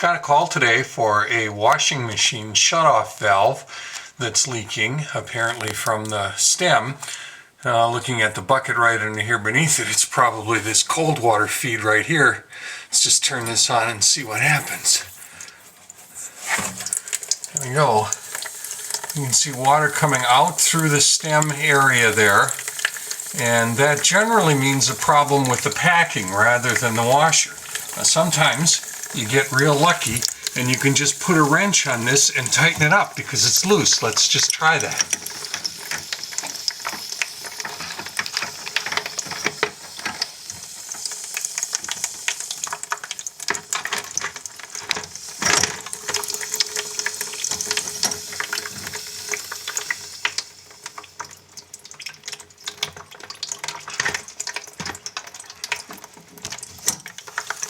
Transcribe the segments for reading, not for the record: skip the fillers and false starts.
Got a call today for a washing machine shutoff valve that's leaking, apparently from the stem. Looking at the bucket right under here beneath it, it's probably this cold water feed right here. Let's just turn this on and see what happens. There we go. You can see water coming out through the stem area there, and that generally means a problem with the packing rather than the washer. Sometimes you get real lucky and you can just put a wrench on this and tighten it up because it's loose. Let's just try that.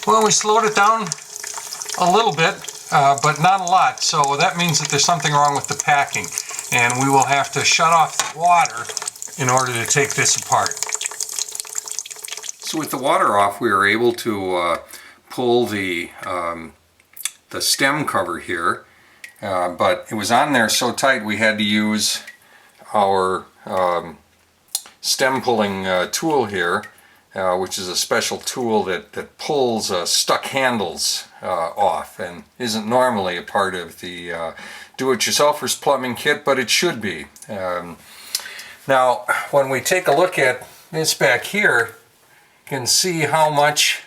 Well, we slowed it down a little bit, but not a lot, so that means that there's something wrong with the packing, and we will have to shut off the water in order to take this apart. So with the water off, we were able to pull the stem cover here, but it was on there so tight we had to use our stem pulling tool here, which is a special tool that pulls stuck handles off and isn't normally a part of the do-it-yourselfer's plumbing kit, but it should be. Now, when we take a look at this back here, you can see how much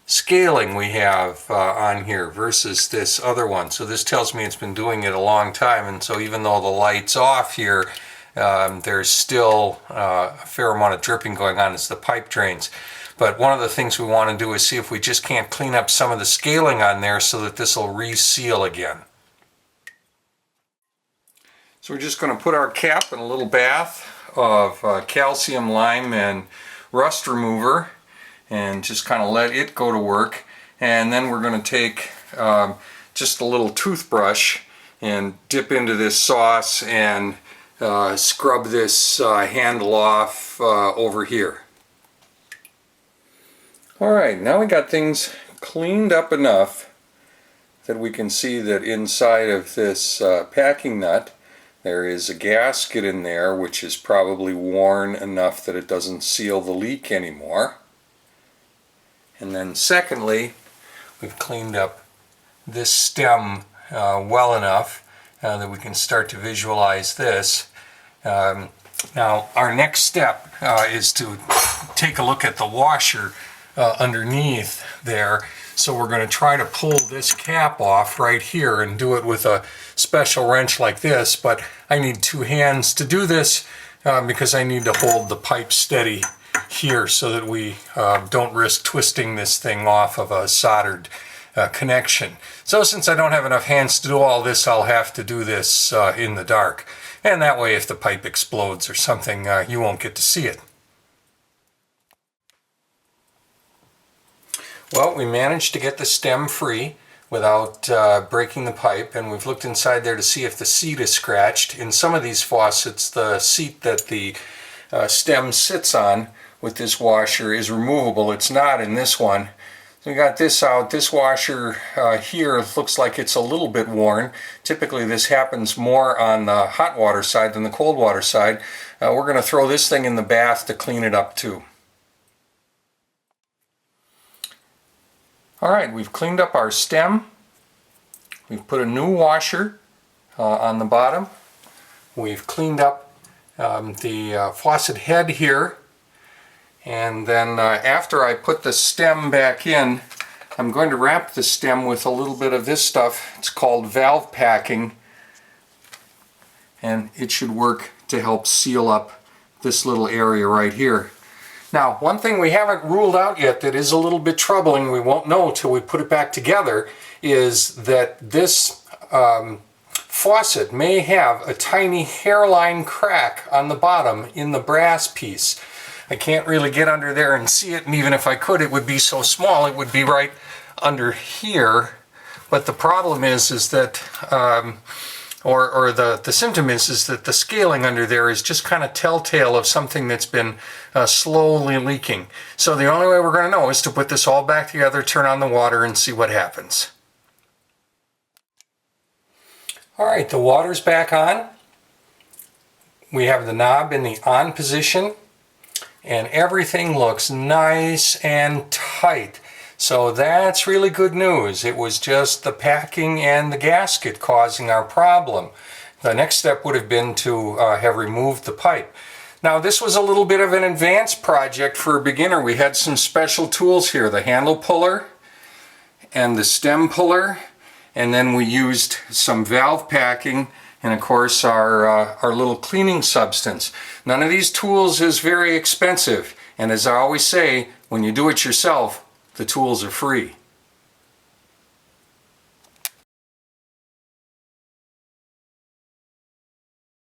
scaling we have on here versus this other one. So this tells me it's been doing it a long time, and so even though the light's off here, there's still a fair amount of dripping going on as the pipe drains. But one of the things we want to do is see if we just can't clean up some of the scaling on there so that this will reseal again. So we're just going to put our cap in a little bath of calcium, lime, and rust remover and just kind of let it go to work. And then we're going to take just a little toothbrush and dip into this sauce and scrub this handle off over here. Alright, now we got things cleaned up enough that we can see that inside of this packing nut there is a gasket in there which is probably worn enough that it doesn't seal the leak anymore. And then secondly, we've cleaned up this stem well enough that we can start to visualize this. Now our next step is to take a look at the washer underneath there. So we're going to try to pull this cap off right here and do it with a special wrench like this, but I need two hands to do this because I need to hold the pipe steady here so that we don't risk twisting this thing off of a soldered connection. So since I don't have enough hands to do all this, I'll have to do this in the dark. And that way if the pipe explodes or something, you won't get to see it. Well, we managed to get the stem free without breaking the pipe, and we've looked inside there to see if the seat is scratched. In some of these faucets, the seat that the stem sits on with this washer is removable. It's not in this one. So we got this out. This washer here looks like it's a little bit worn. Typically this happens more on the hot water side than the cold water side. We're going to throw this thing in the bath to clean it up too. Alright, we've cleaned up our stem. We've put a new washer on the bottom. We've cleaned up the faucet head here. And then after I put the stem back in, I'm going to wrap the stem with a little bit of this stuff. It's called valve packing, and it should work to help seal up this little area right here. Now, one thing we haven't ruled out yet that is a little bit troubling, we won't know till we put it back together, is that this faucet may have a tiny hairline crack on the bottom in the brass piece. I can't really get under there and see it, and even if I could, it would be so small it would be right under here. But the problem is that or the symptom is that the scaling under there is just kind of telltale of something that's been slowly leaking. So the only way we're going to know is to put this all back together, turn on the water, and see what happens. All right, the water's back on. We have the knob in the on position, and everything looks nice and tight. So that's really good news. It was just the packing and the gasket causing our problem. The next step would have been to have removed the pipe. Now this was a little bit of an advanced project for a beginner. We had some special tools here, the handle puller and the stem puller, and then we used some valve packing and of course our little cleaning substance. None of these tools is very expensive, and as I always say, when you do it yourself, the tools are free.